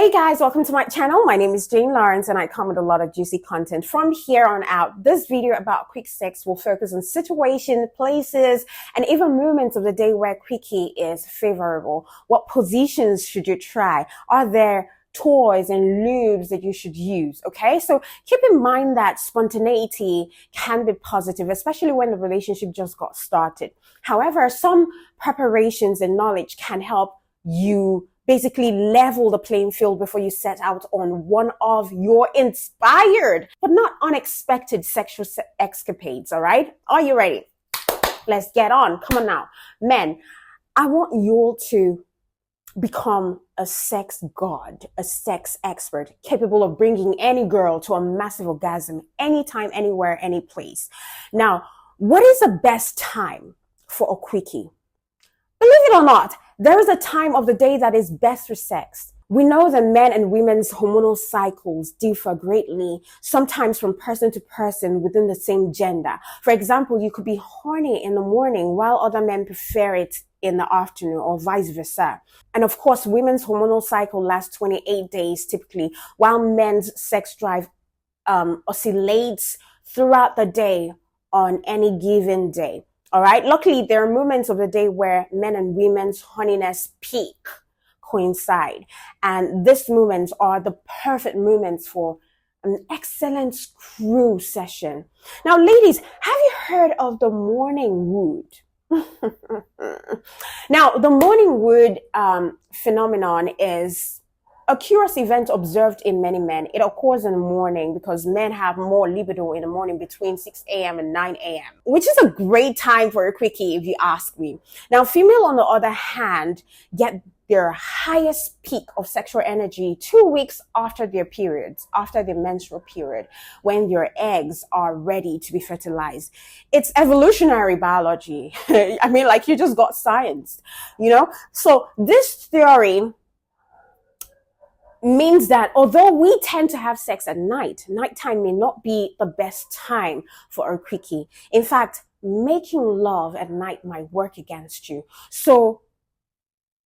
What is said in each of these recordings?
Hey guys, welcome to my channel. My name is Jane Lawrence and I come with a lot of juicy content. From here on out, this video about quick sex will focus on situations, places, and even moments of the day where Quickie is favorable. What positions should you try? Are there toys and lubes that you should use? Okay, so keep in mind that spontaneity can be positive, especially when the relationship just got started. However, some preparations and knowledge can help you basically level the playing field before you set out on one of your inspired but not unexpected sexual escapades. All right, are you ready? Let's get on. Come on now, men. I want you all to become a sex god, a sex expert, capable of bringing any girl to a massive orgasm anytime, anywhere, any place. Now, what is the best time for a quickie? Believe it or not, there is a time of the day that is best for sex. We know that men and women's hormonal cycles differ greatly, sometimes from person to person within the same gender. For example, you could be horny in the morning while other men prefer it in the afternoon, or vice versa. And of course, women's hormonal cycle lasts 28 days typically, while men's sex drive oscillates throughout the day on any given day. All right. Luckily, there are moments of the day where men and women's horniness peak coincide. And these moments are the perfect moments for an excellent screw session. Now, ladies, have you heard of the morning wood? Now, the morning wood phenomenon is a curious event observed in many men. It occurs in the morning because men have more libido in the morning between 6 a.m. and 9 a.m., which is a great time for a quickie if you ask me. Now, female, on the other hand, get their highest peak of sexual energy 2 weeks after their periods, after their menstrual period, when their eggs are ready to be fertilized. It's evolutionary biology. I mean, like, you just got science, you know? So this theory means that although we tend to have sex at night, nighttime may not be the best time for a quickie. In fact, making love at night might work against you. So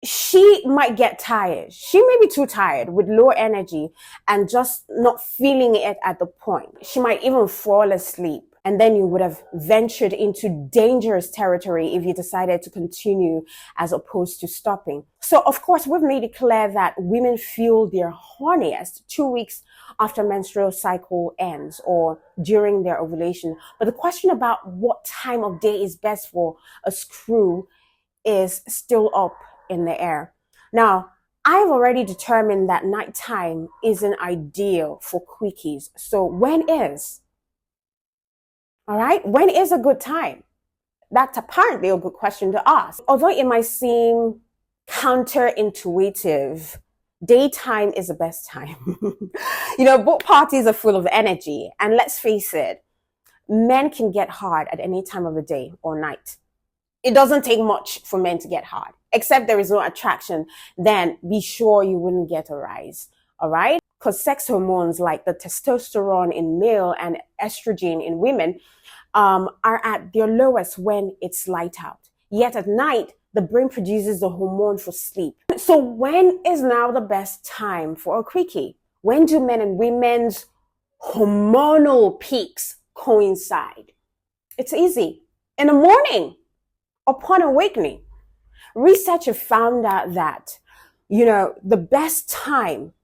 she might get tired. She may be too tired with low energy and just not feeling it at the point. She might even fall asleep. And then you would have ventured into dangerous territory if you decided to continue as opposed to stopping. So, of course, we've made it clear that women feel their horniest 2 weeks after menstrual cycle ends or during their ovulation. But the question about what time of day is best for a screw is still up in the air. Now, I've already determined that nighttime isn't ideal for quickies. So when is? All right, when is a good time? That's apparently a good question to ask. Although it might seem counterintuitive, daytime is the best time. You know, both parties are full of energy. And let's face it, men can get hard at any time of the day or night. It doesn't take much for men to get hard, except there is no attraction. Then be sure you wouldn't get a rise. All right? Because sex hormones like the testosterone in male and estrogen in women are at their lowest when it's light out. Yet at night, the brain produces the hormone for sleep. So when is now the best time for a quickie? When do men and women's hormonal peaks coincide? It's easy. In the morning, upon awakening. Research have found out that, you know, the best time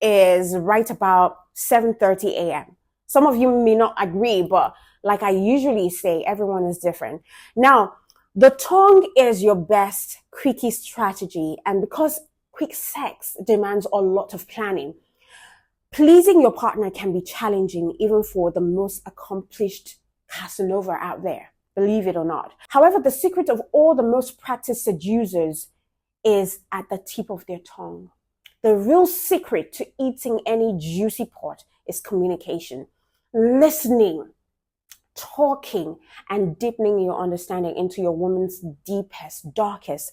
is right about 7:30 a.m. Some of you may not agree, but like I usually say, everyone is different. Now, the tongue is your best quickie strategy. And because quick sex demands a lot of planning, pleasing your partner can be challenging even for the most accomplished Casanova out there, believe it or not. However, the secret of all the most practiced seducers is at the tip of their tongue. The real secret to eating any juicy part is communication, listening, talking, and deepening your understanding into your woman's deepest, darkest,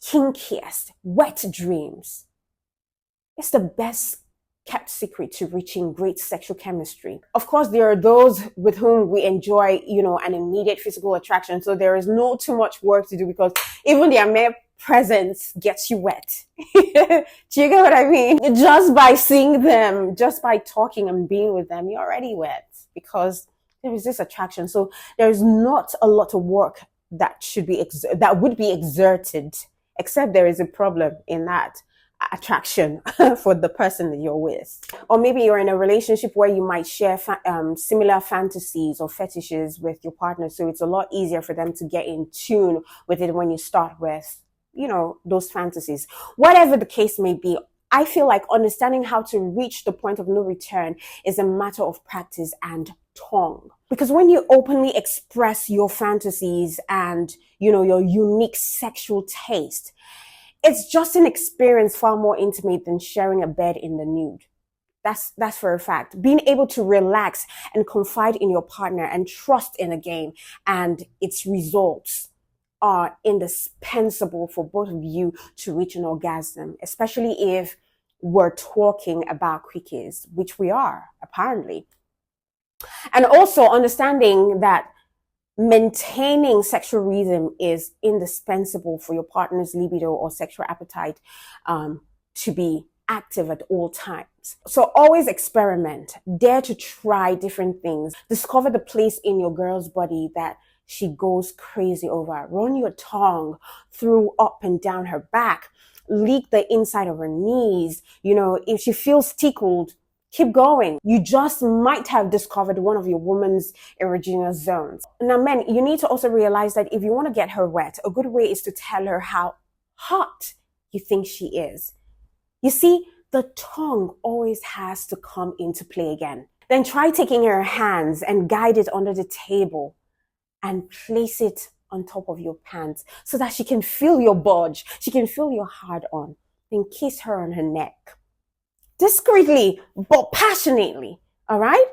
kinkiest, wet dreams. It's the best kept secret to reaching great sexual chemistry. Of course, there are those with whom we enjoy, an immediate physical attraction. So there is no too much work to do because even their mere presence gets you wet. Do you get what I mean? Just by seeing them, just by talking and being with them, you're already wet because there is this attraction. So there's not a lot of work that should be that would be exerted, except there is a problem in that attraction for the person that you're with. Or maybe you're in a relationship where you might share similar fantasies or fetishes with your partner, so it's a lot easier for them to get in tune with it when you start with, those fantasies. Whatever the case may be, I feel like understanding how to reach the point of no return is a matter of practice and tongue. Because when you openly express your fantasies and, your unique sexual taste, it's just an experience far more intimate than sharing a bed in the nude. That's for a fact. Being able to relax and confide in your partner and trust in a game and its results are indispensable for both of you to reach an orgasm, especially if we're talking about quickies, which we are, apparently. And also understanding that maintaining sexual rhythm is indispensable for your partner's libido or sexual appetite to be active at all times. So always experiment, dare to try different things, discover the place in your girl's body that she goes crazy over. Run your tongue through up and down her back, lick the inside of her knees. If she feels tickled, keep going. You just might have discovered one of your woman's erogenous zones. Now, men, you need to also realize that if you want to get her wet, a good way is to tell her how hot you think she is. You see, the tongue always has to come into play again. Then try taking her hands and guide it under the table and place it on top of your pants so that she can feel your bulge. She can feel your hard on. Then kiss her on her neck. Discreetly, but passionately, all right?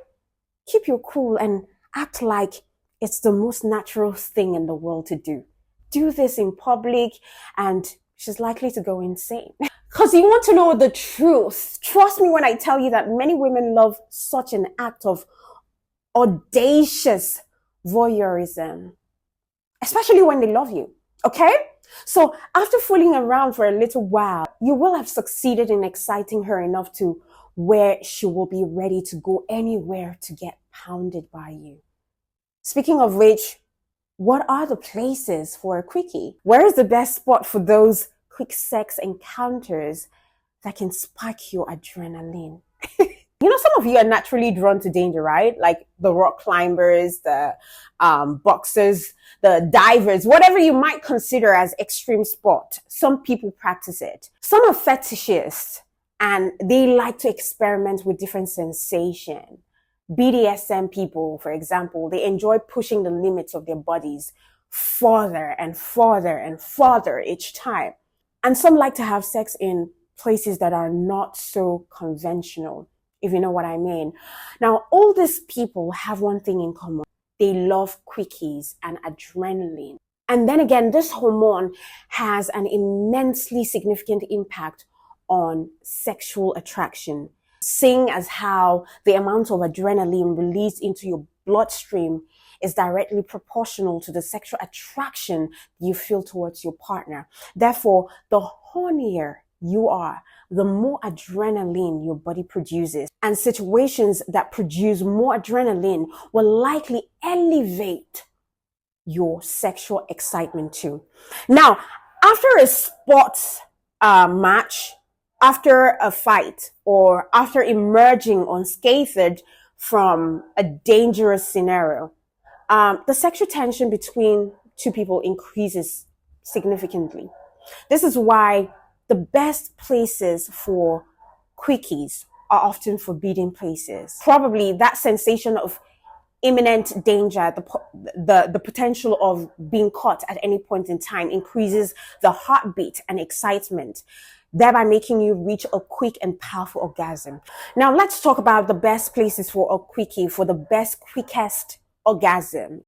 Keep your cool and act like it's the most natural thing in the world to do. Do this in public and she's likely to go insane. Because you want to know the truth. Trust me when I tell you that many women love such an act of audacious voyeurism, especially when they love you, okay? So after fooling around for a little while, you will have succeeded in exciting her enough to where she will be ready to go anywhere to get pounded by you. Speaking of which, what are the places for a quickie? Where is the best spot for those quick sex encounters that can spike your adrenaline? Some of you are naturally drawn to danger, right? Like the rock climbers, the boxers, the divers, whatever you might consider as extreme sport. Some people practice it. Some are fetishists and they like to experiment with different sensation. BDSM people, for example, they enjoy pushing the limits of their bodies farther and farther and farther each time. And some like to have sex in places that are not so conventional, if you know what I mean. Now, all these people have one thing in common. They love quickies and adrenaline. And then again, this hormone has an immensely significant impact on sexual attraction, seeing as how the amount of adrenaline released into your bloodstream is directly proportional to the sexual attraction you feel towards your partner. Therefore, the hornier you are, the more adrenaline your body produces. And situations that produce more adrenaline will likely elevate your sexual excitement too. Now, after a sports match, after a fight, or after emerging unscathed from a dangerous scenario, the sexual tension between two people increases significantly. This is why the best places for quickies are often forbidden places. Probably that sensation of imminent danger, the potential of being caught at any point in time increases the heartbeat and excitement, thereby making you reach a quick and powerful orgasm. Now let's talk about the best places for a quickie, for the quickest orgasm.